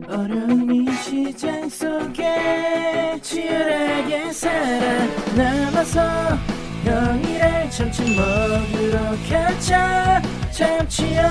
어려운 이 시장 속에 치열하게 살아남아서 형이랑 참치 먹으러 가자. 참치형.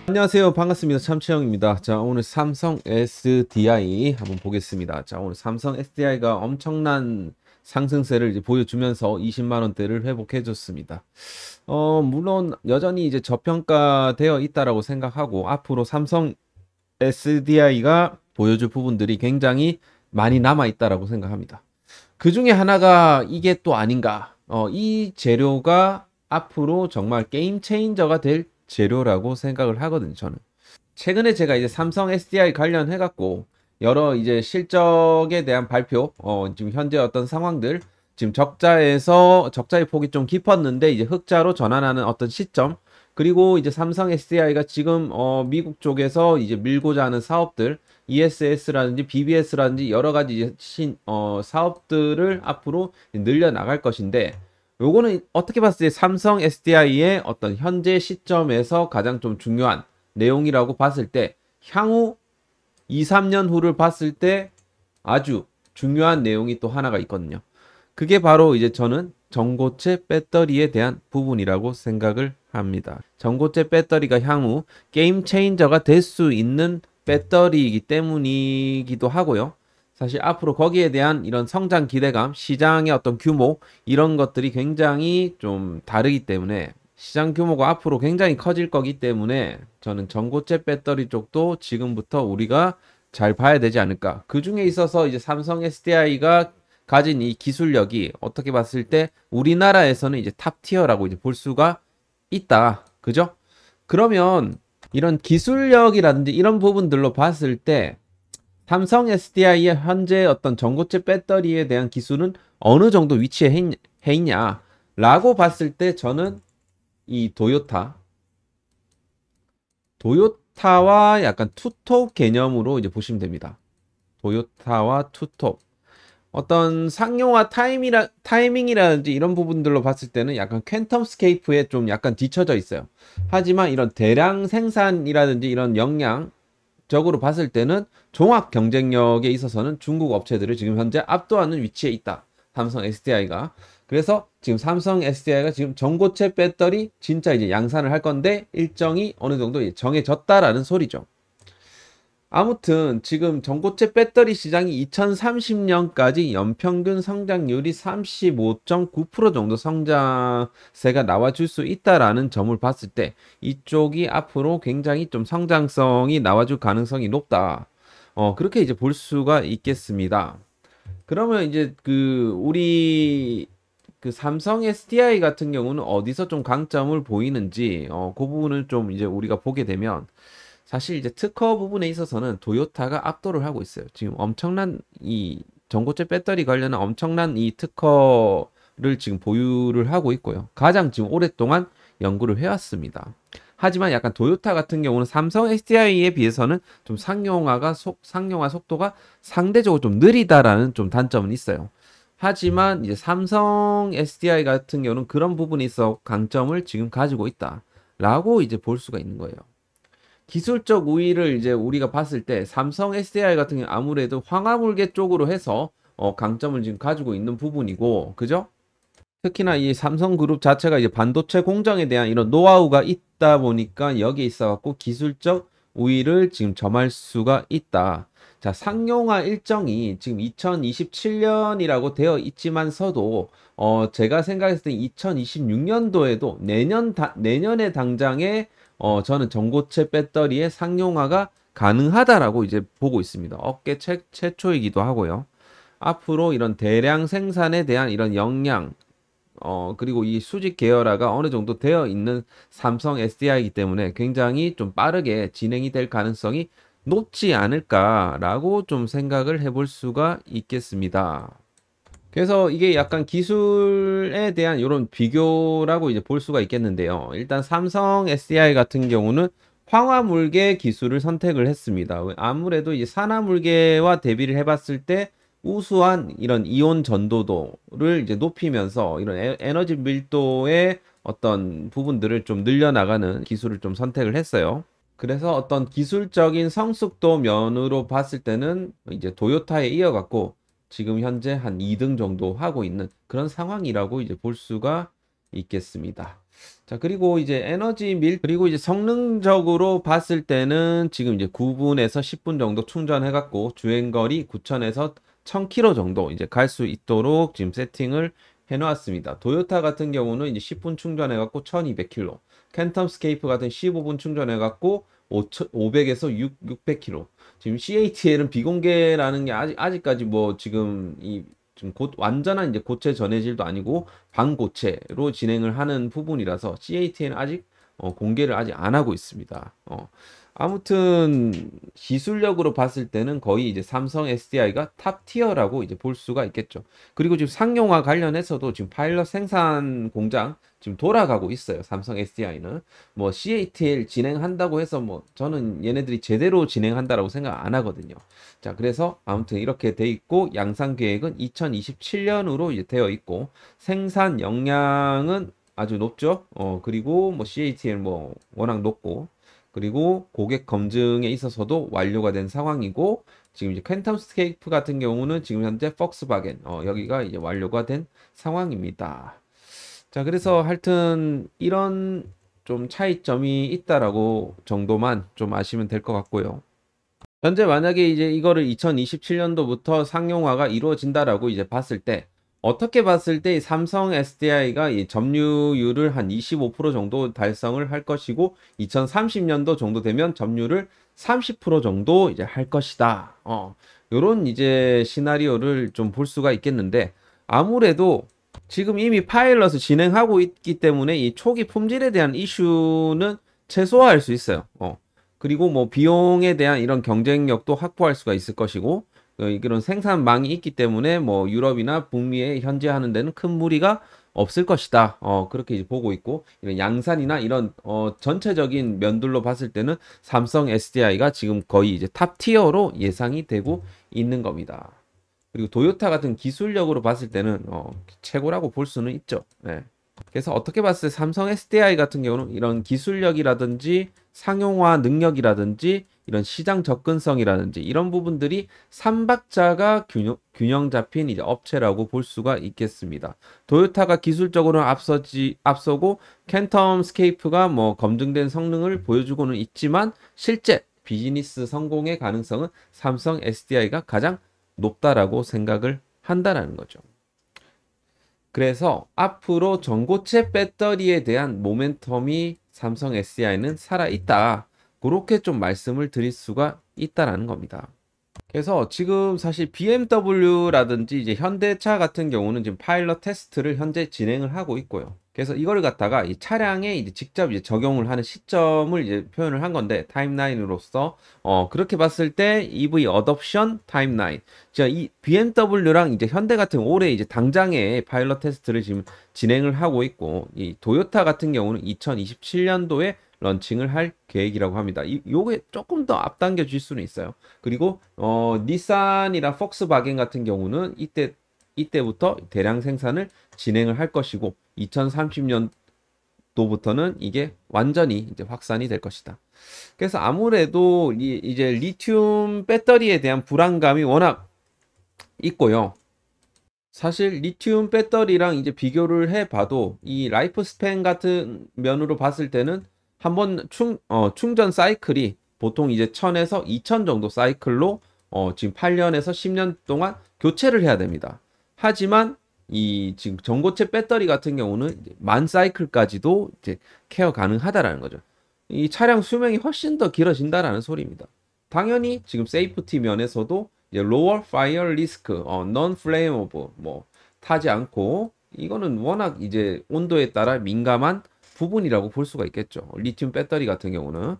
안녕하세요, 반갑습니다. 참치형입니다. 자, 오늘 삼성 SDI 한번 보겠습니다. 자, 오늘 삼성 SDI가 엄청난 상승세를 이제 보여주면서 20만원대를 회복해 줬습니다. 물론 여전히 이제 저평가되어 있다라고 생각하고 앞으로 삼성 SDI가 보여줄 부분들이 굉장히 많이 남아 있다라고 생각합니다. 그 중에 하나가 이게 또 아닌가. 이 재료가 앞으로 정말 게임 체인저가 될 재료라고 생각을 하거든요, 저는. 최근에 제가 이제 삼성 SDI 관련해 갖고 여러 이제 실적에 대한 발표, 지금 현재 어떤 상황들, 지금 적자의 폭이 좀 깊었는데 이제 흑자로 전환하는 어떤 시점, 그리고 이제 삼성 SDI가 지금 미국 쪽에서 이제 밀고자 하는 사업들, ESS라든지 BBS라든지 여러 가지 이제 사업들을 앞으로 늘려 나갈 것인데, 요거는 어떻게 봤을 때 삼성 SDI의 어떤 현재 시점에서 가장 좀 중요한 내용이라고 봤을 때, 향후 2, 3년 후를 봤을 때 아주 중요한 내용이 또 하나가 있거든요. 그게 바로 이제 저는 전고체 배터리에 대한 부분이라고 생각을 합니다. 전고체 배터리가 향후 게임 체인저가 될 수 있는 배터리이기 때문이기도 하고요. 사실 앞으로 거기에 대한 이런 성장 기대감, 시장의 어떤 규모, 이런 것들이 굉장히 좀 다르기 때문에, 시장 규모가 앞으로 굉장히 커질 거기 때문에 저는 전고체 배터리 쪽도 지금부터 우리가 잘 봐야 되지 않을까. 그 중에 있어서 이제 삼성 SDI가 가진 이 기술력이 어떻게 봤을 때 우리나라에서는 이제 탑 티어라고 이제 볼 수가 있다. 그죠? 그러면 이런 기술력이라든지 이런 부분들로 봤을 때 삼성 SDI의 현재 어떤 전고체 배터리에 대한 기술은 어느 정도 위치에 해 있냐라고 봤을 때 저는 이 도요타와 약간 투톱 개념으로 이제 보시면 됩니다. 도요타와 투톱. 어떤 상용화 타이밍이라든지 이런 부분들로 봤을 때는 약간 퀀텀 스케이프에 좀 약간 뒤쳐져 있어요. 하지만 이런 대량 생산이라든지 이런 역량적으로 봤을 때는 종합 경쟁력에 있어서는 중국 업체들을 지금 현재 압도하는 위치에 있다. 삼성 SDI가. 그래서 지금 삼성 SDI가 지금 전고체 배터리 진짜 이제 양산을 할 건데 일정이 어느 정도 정해졌다라는 소리죠. 아무튼 지금 전고체 배터리 시장이 2030년까지 연평균 성장률이 35.9% 정도 성장세가 나와줄 수 있다라는 점을 봤을 때 이쪽이 앞으로 굉장히 좀 성장성이 나와줄 가능성이 높다. 그렇게 이제 볼 수가 있겠습니다. 그러면 이제 우리 삼성 SDI 같은 경우는 어디서 좀 강점을 보이는지 그 부분을 좀 이제 우리가 보게 되면, 사실 이제 특허 부분에 있어서는 도요타가 압도를 하고 있어요. 지금 엄청난 이 전고체 배터리 관련한 엄청난 이 특허를 지금 보유를 하고 있고요. 가장 지금 오랫동안 연구를 해왔습니다. 하지만 약간 도요타 같은 경우는 삼성 SDI에 비해서는 좀 상용화 속도가 상대적으로 좀 느리다라는 좀 단점은 있어요. 하지만 이제 삼성 SDI 같은 경우는 그런 부분에 있어 강점을 지금 가지고 있다라고 이제 볼 수가 있는 거예요. 기술적 우위를 이제 우리가 봤을 때 삼성 SDI 같은 경우 아무래도 황화물계 쪽으로 해서 강점을 지금 가지고 있는 부분이고, 그죠? 특히나 이 삼성그룹 자체가 이제 반도체 공정에 대한 이런 노하우가 있다 보니까 여기에 있어갖고 기술적 우위를 지금 점할 수가 있다. 자, 상용화 일정이 지금 2027년이라고 되어 있지만서도 제가 생각했을 때 2026년도에도 내년에 당장에 저는 전고체 배터리의 상용화가 가능하다라고 이제 보고 있습니다. 업계 최초이기도 하고요. 앞으로 이런 대량 생산에 대한 이런 역량, 그리고 이 수직 계열화가 어느 정도 되어 있는 삼성 SDI이기 때문에 굉장히 좀 빠르게 진행이 될 가능성이 높지 않을까라고 좀 생각을 해볼 수가 있겠습니다. 그래서 이게 약간 기술에 대한 이런 비교라고 이제 볼 수가 있겠는데요. 일단 삼성 SDI 같은 경우는 황화물계 기술을 선택을 했습니다. 아무래도 이제 산화물계와 대비를 해봤을 때 우수한 이런 이온 전도도를 이제 높이면서 이런 에너지 밀도의 어떤 부분들을 좀 늘려나가는 기술을 좀 선택을 했어요. 그래서 어떤 기술적인 성숙도 면으로 봤을 때는 이제 도요타에 이어갔고 지금 현재 한 2등 정도 하고 있는 그런 상황이라고 이제 볼 수가 있겠습니다. 자, 그리고 이제 에너지 밀, 그리고 이제 성능적으로 봤을 때는 지금 이제 9분에서 10분 정도 충전해갖고 주행거리 9,000에서 1,000km 정도 이제 갈 수 있도록 지금 세팅을 해놓았습니다. 도요타 같은 경우는 이제 10분 충전해갖고 1,200km, 캔텀 스케이프 같은 15분 충전해갖고 500에서 600km. 지금 CATL은 비공개라는 게 아직까지 뭐 지금 지금 곧 완전한 이제 고체 전해질도 아니고 반고체로 진행을 하는 부분이라서 CATL은 아직 공개를 아직 안 하고 있습니다. 아무튼 기술력으로 봤을 때는 거의 이제 삼성 SDI가 탑 티어라고 이제 볼 수가 있겠죠. 그리고 지금 상용화 관련해서도 지금 파일럿 생산 공장 지금 돌아가고 있어요. 삼성 SDI는 뭐 CATL 진행한다고 해서 뭐 저는 얘네들이 제대로 진행한다라고 생각 안 하거든요. 자, 그래서 아무튼 이렇게 돼 있고 양산 계획은 2027년으로 이제 되어 있고 생산 역량은 아주 높죠. 그리고 뭐 CATL 뭐 워낙 높고 그리고 고객 검증에 있어서도 완료가 된 상황이고 지금 이제 퀸텀 스케이프 같은 경우는 지금 현재 폭스바겐 여기가 이제 완료가 된 상황입니다. 자, 그래서 하여튼 이런 좀 차이점이 있다라고 정도만 좀 아시면 될 것 같고요. 현재 만약에 이제 이거를 2027년도부터 상용화가 이루어진다라고 이제 봤을 때 어떻게 봤을 때 삼성 SDI가 이 점유율을 한 25% 정도 달성을 할 것이고 2030년도 정도 되면 점유율을 30% 정도 이제 할 것이다. 요런 이제 시나리오를 좀 볼 수가 있겠는데 아무래도 지금 이미 파일럿을 진행하고 있기 때문에 이 초기 품질에 대한 이슈는 최소화할 수 있어요. 그리고 뭐 비용에 대한 이런 경쟁력도 확보할 수가 있을 것이고 이런 생산망이 있기 때문에 뭐 유럽이나 북미에 현지하는 데는 큰 무리가 없을 것이다. 그렇게 이제 보고 있고 이런 양산이나 이런 전체적인 면들로 봤을 때는 삼성 SDI가 지금 거의 이제 탑 티어로 예상이 되고 있는 겁니다. 그리고 도요타 같은 기술력으로 봤을 때는 최고라고 볼 수는 있죠. 네. 그래서 어떻게 봤을 때 삼성 SDI 같은 경우는 이런 기술력이라든지 상용화 능력이라든지 이런 시장 접근성이라든지 이런 부분들이 삼박자가 균형 잡힌 이제 업체라고 볼 수가 있겠습니다. 도요타가 기술적으로는 앞서고 캔텀 스케이프가 뭐 검증된 성능을 보여주고는 있지만 실제 비즈니스 성공의 가능성은 삼성 SDI가 가장 높다라고 생각을 한다라는 거죠. 그래서 앞으로 전고체 배터리에 대한 모멘텀이 삼성 SDI는 살아있다. 그렇게 좀 말씀을 드릴 수가 있다라는 겁니다. 그래서 지금 사실 BMW라든지 이제 현대차 같은 경우는 지금 파일럿 테스트를 현재 진행을 하고 있고요. 그래서 이거를 갖다가 이 차량에 이제 직접 이제 적용을 하는 시점을 이제 표현을 한 건데 타임라인으로서 그렇게 봤을 때 EV 어덥션 타임라인. 자, 이 BMW랑 이제 현대 같은 올해 이제 당장에 파일럿 테스트를 지금 진행을 하고 있고 이 도요타 같은 경우는 2027년도에 런칭을 할 계획이라고 합니다. 요게 조금 더 앞당겨 질 수는 있어요. 그리고 닛산이랑 폭스바겐 같은 경우는 이때부터 대량 생산을 진행을 할 것이고 2030년도부터는 이게 완전히 이제 확산이 될 것이다. 그래서 아무래도 이제 리튬 배터리에 대한 불안감이 워낙 있고요. 사실 리튬 배터리랑 이제 비교를 해봐도 이 라이프 스팬 같은 면으로 봤을 때는 한번 충전 사이클이 보통 이제 1000에서 2000 정도 사이클로 지금 8년에서 10년 동안 교체를 해야 됩니다. 하지만 이 지금 전고체 배터리 같은 경우는 이제 만 사이클까지도 이제 케어 가능하다라는 거죠. 이 차량 수명이 훨씬 더 길어진다라는 소리입니다. 당연히 지금 세이프티 면에서도 이제 lower fire risk, non-flammable, 뭐 타지 않고 이거는 워낙 이제 온도에 따라 민감한 부분이라고 볼 수가 있겠죠. 리튬 배터리 같은 경우는.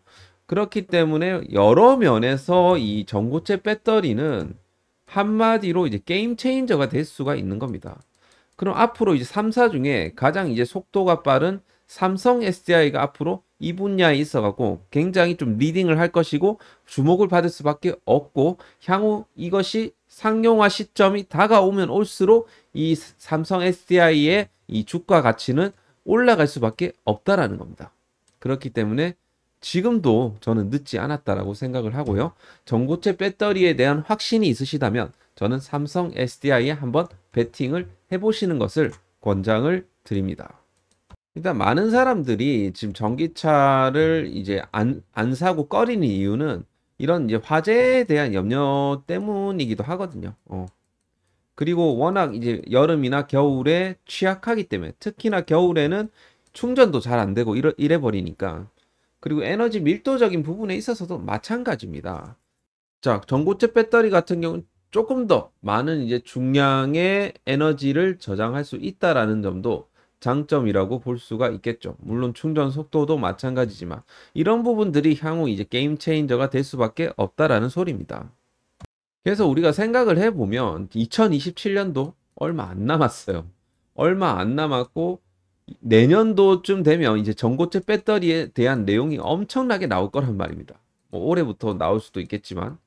그렇기 때문에 여러 면에서 이 전고체 배터리는 한마디로 이제 게임 체인저가 될 수가 있는 겁니다. 그럼 앞으로 이제 3사 중에 가장 이제 속도가 빠른 삼성 SDI가 앞으로 이 분야에 있어갖고 굉장히 좀 리딩을 할 것이고 주목을 받을 수밖에 없고 향후 이것이 상용화 시점이 다가오면 올수록 이 삼성 SDI의 이 주가 가치는 올라갈 수밖에 없다라는 겁니다. 그렇기 때문에 지금도 저는 늦지 않았다라고 생각을 하고요. 전고체 배터리에 대한 확신이 있으시다면 저는 삼성 SDI에 한번 베팅을 해보시는 것을 권장을 드립니다. 일단 많은 사람들이 지금 전기차를 이제 안 사고 꺼리는 이유는 이런 이제 화재에 대한 염려 때문이기도 하거든요. 그리고 워낙 이제 여름이나 겨울에 취약하기 때문에, 특히나 겨울에는 충전도 잘 안 되고 이래 버리니까. 그리고 에너지 밀도적인 부분에 있어서도 마찬가지입니다. 자, 전고체 배터리 같은 경우는 조금 더 많은 이제 중량의 에너지를 저장할 수 있다라는 점도 장점이라고 볼 수가 있겠죠. 물론 충전 속도도 마찬가지지만 이런 부분들이 향후 이제 게임 체인저가 될 수밖에 없다라는 소리입니다. 그래서 우리가 생각을 해보면 2027년도 얼마 안 남았어요. 얼마 안 남았고 내년도쯤 되면 이제 전고체 배터리에 대한 내용이 엄청나게 나올 거란 말입니다. 뭐 올해부터 나올 수도 있겠지만,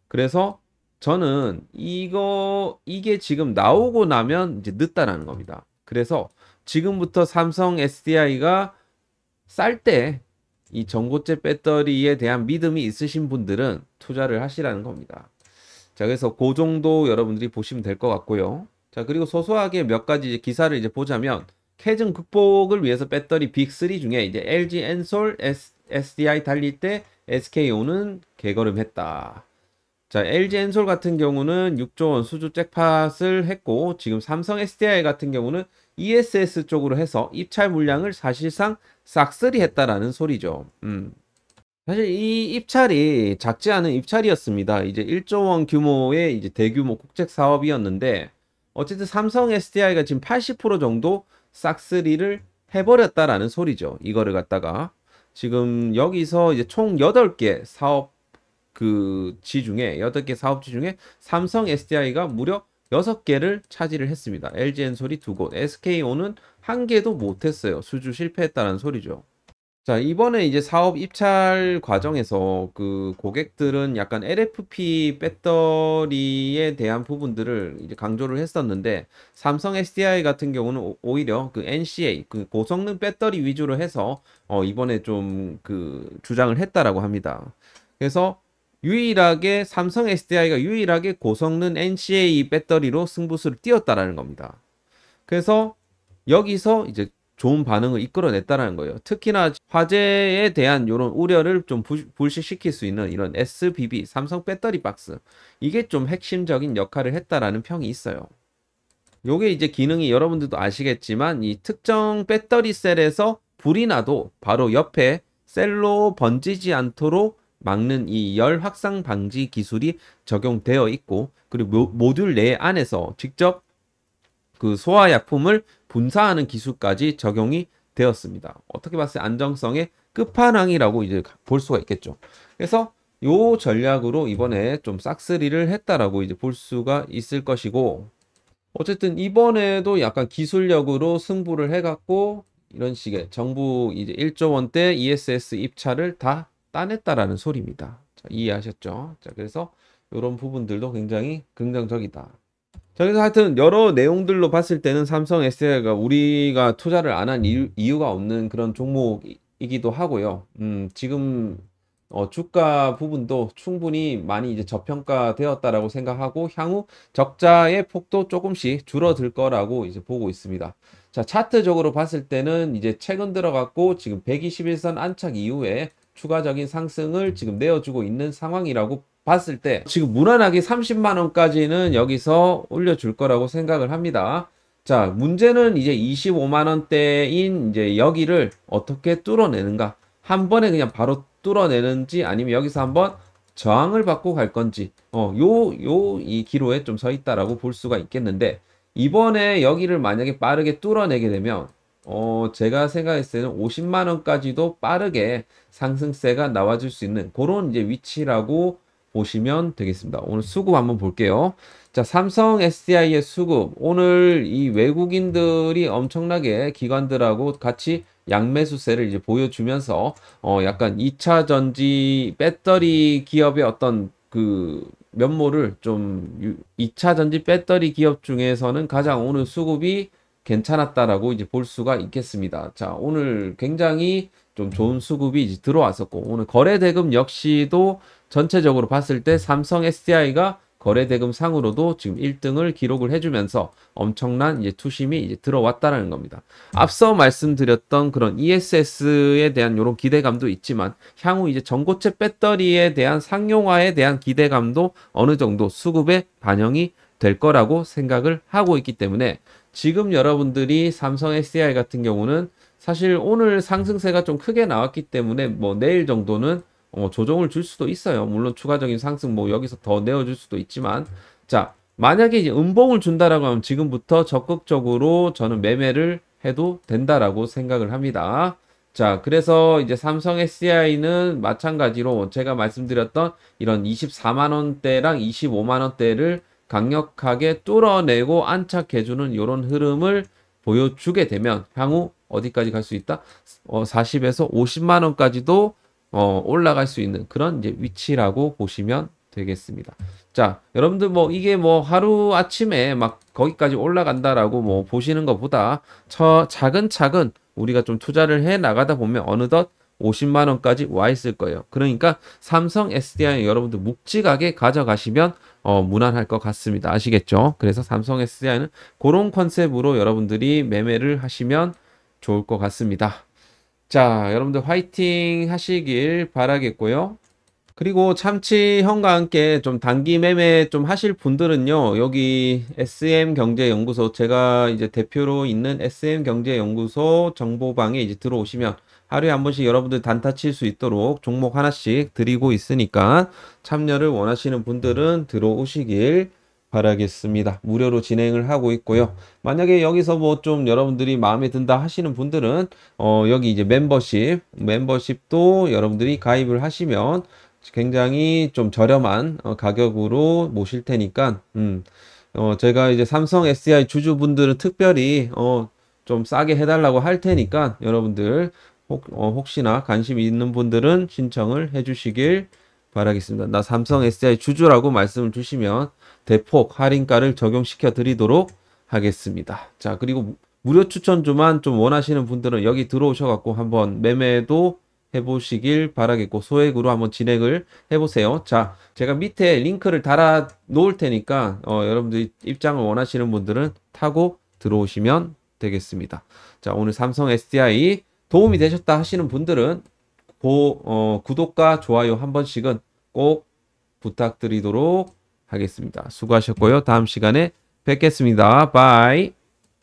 그래서 저는 이게 지금 나오고 나면 이제 늦다라는 겁니다. 그래서 지금부터 삼성 SDI가 쌀 때 이 전고체 배터리에 대한 믿음이 있으신 분들은 투자를 하시라는 겁니다. 자, 그래서 그 정도 여러분들이 보시면 될 것 같고요. 자, 그리고 소소하게 몇 가지 이제 기사를 이제 보자면, 캐즘 극복을 위해서 배터리 빅3 중에 이제 LG 엔솔 SDI 달릴 때 SK온은 개걸음했다. 자, LG 엔솔 같은 경우는 6조 원 수주 잭팟을 했고, 지금 삼성 SDI 같은 경우는 ESS 쪽으로 해서 입찰 물량을 사실상 싹쓸이 했다라는 소리죠. 사실 이 입찰이 작지 않은 입찰이었습니다. 이제 1조 원 규모의 이제 대규모 국책 사업이었는데, 어쨌든 삼성 SDI가 지금 80% 정도 싹쓸이를 해버렸다라는 소리죠. 이거를 갖다가 지금 여기서 이제 총 8개 사업지 중에 삼성 SDI가 무려 6개를 차지를 했습니다. LG 엔솔이 2곳, SK온은 1개도 못했어요. 수주 실패했다는 소리죠. 자, 이번에 이제 사업 입찰 과정에서 그 고객들은 약간 LFP 배터리에 대한 부분들을 이제 강조를 했었는데, 삼성 SDI 같은 경우는 오히려 그 NCA, 그 고성능 배터리 위주로 해서 이번에 좀 그 주장을 했다라고 합니다. 그래서 삼성 SDI가 유일하게 고성능 NCA 배터리로 승부수를 띄웠다라는 겁니다. 그래서 여기서 이제 좋은 반응을 이끌어냈다라는 거예요. 특히나 화재에 대한 이런 우려를 좀 불식시킬 수 있는 이런 SBB, 삼성 배터리 박스, 이게 좀 핵심적인 역할을 했다라는 평이 있어요. 요게 이제 기능이 여러분들도 아시겠지만, 이 특정 배터리 셀에서 불이 나도 바로 옆에 셀로 번지지 않도록 막는 이 열 확산 방지 기술이 적용되어 있고, 그리고 모듈 내 안에서 직접 그 소화약품을 분사하는 기술까지 적용이 되었습니다. 어떻게 봤을 때 안정성의 끝판왕이라고 이제 볼 수가 있겠죠. 그래서 요 전략으로 이번에 좀 싹쓸이를 했다라고 이제 볼 수가 있을 것이고, 어쨌든 이번에도 약간 기술력으로 승부를 해갖고 이런 식의 정부 이제 1조 원대 ESS 입찰을 다 따냈다라는 소리입니다. 자, 이해하셨죠? 자, 그래서 이런 부분들도 굉장히 긍정적이다. 자, 그래서 하여튼 여러 내용들로 봤을 때는 삼성 SDI가 우리가 투자를 안 한 이유가 없는 그런 종목이기도 하고요. 지금 주가 부분도 충분히 많이 이제 저평가되었다라고 생각하고, 향후 적자의 폭도 조금씩 줄어들 거라고 이제 보고 있습니다. 자, 차트적으로 봤을 때는 이제 최근 들어갔고 지금 121선 안착 이후에 추가적인 상승을 지금 내어주고 있는 상황이라고 봤을 때, 지금 무난하게 30만 원까지는 여기서 올려줄 거라고 생각을 합니다. 자, 문제는 이제 25만 원대인 이제 여기를 어떻게 뚫어내는가. 한 번에 그냥 바로 뚫어내는지, 아니면 여기서 한번 저항을 받고 갈 건지, 이 기로에 좀 서 있다라고 볼 수가 있겠는데, 이번에 여기를 만약에 빠르게 뚫어내게 되면 제가 생각했을 때는 50만 원까지도 빠르게 상승세가 나와줄 수 있는 그런 이제 위치라고 보시면 되겠습니다. 오늘 수급 한번 볼게요. 자, 삼성 SDI의 수급, 오늘 이 외국인들이 엄청나게 기관들하고 같이 양매수세를 이제 보여주면서 약간 2차 전지 배터리 기업의 어떤 그 면모를 좀 2차 전지 배터리 기업 중에서는 가장 오늘 수급이 괜찮았다라고 이제 볼 수가 있겠습니다. 자, 오늘 굉장히 좀 좋은 수급이 이제 들어왔었고, 오늘 거래 대금 역시도 전체적으로 봤을 때 삼성 SDI가 거래 대금 상으로도 지금 1등을 기록을 해주면서 엄청난 이제 투심이 이제 들어왔다라는 겁니다. 앞서 말씀드렸던 그런 ESS에 대한 이런 기대감도 있지만 향후 이제 전고체 배터리에 대한 상용화에 대한 기대감도 어느 정도 수급에 반영이 될 거라고 생각을 하고 있기 때문에 지금 여러분들이 삼성 SDI 같은 경우는 사실 오늘 상승세가 좀 크게 나왔기 때문에 뭐 내일 정도는 조정을 줄 수도 있어요. 물론 추가적인 상승 뭐 여기서 더 내어줄 수도 있지만 자 만약에 이제 음봉을 준다라고 하면 지금부터 적극적으로 저는 매매를 해도 된다라고 생각을 합니다. 자 그래서 이제 삼성 SDI는 마찬가지로 제가 말씀드렸던 이런 24만 원대랑 25만 원대를 강력하게 뚫어내고 안착해주는 이런 흐름을 보여주게 되면 향후 어디까지 갈 수 있다? 40에서 50만 원까지도 올라갈 수 있는 그런 이제 위치라고 보시면 되겠습니다. 자, 여러분들 뭐 이게 뭐 하루 아침에 막 거기까지 올라간다라고 뭐 보시는 것보다 차근차근 우리가 좀 투자를 해 나가다 보면 어느덧 50만 원까지 와 있을 거예요. 그러니까 삼성 SDI 여러분들 묵직하게 가져가시면 무난할 것 같습니다. 아시겠죠? 그래서 삼성 SDI는 그런 컨셉으로 여러분들이 매매를 하시면 좋을 것 같습니다. 자, 여러분들 화이팅 하시길 바라겠고요. 그리고 참치형과 함께 좀 단기 매매 좀 하실 분들은요, 여기 SM경제연구소, 제가 이제 대표로 있는 SM경제연구소 정보방에 이제 들어오시면 하루에 한 번씩 여러분들 단타 칠 수 있도록 종목 하나씩 드리고 있으니까 참여를 원하시는 분들은 들어오시길 바라겠습니다. 무료로 진행을 하고 있고요. 만약에 여기서 뭐 좀 여러분들이 마음에 든다 하시는 분들은 여기 이제 멤버십도 여러분들이 가입을 하시면 굉장히 좀 저렴한 가격으로 모실 테니까 제가 이제 삼성 SDI 주주분들은 특별히 좀 싸게 해달라고 할 테니까 여러분들 혹시나 관심 있는 분들은 신청을 해주시길 바라겠습니다. 나 삼성 SDI 주주라고 말씀을 주시면 대폭 할인가를 적용시켜 드리도록 하겠습니다. 자, 그리고 무료 추천주만 좀 원하시는 분들은 여기 들어오셔갖고 한번 매매도 해보시길 바라겠고 소액으로 한번 진행을 해보세요. 자, 제가 밑에 링크를 달아 놓을 테니까 여러분들이 입장을 원하시는 분들은 타고 들어오시면 되겠습니다. 자, 오늘 삼성 SDI 도움이 되셨다 하시는 분들은 구독과 좋아요 한 번씩은 꼭 부탁드리도록 하겠습니다. 수고하셨고요. 다음 시간에 뵙겠습니다. 바이.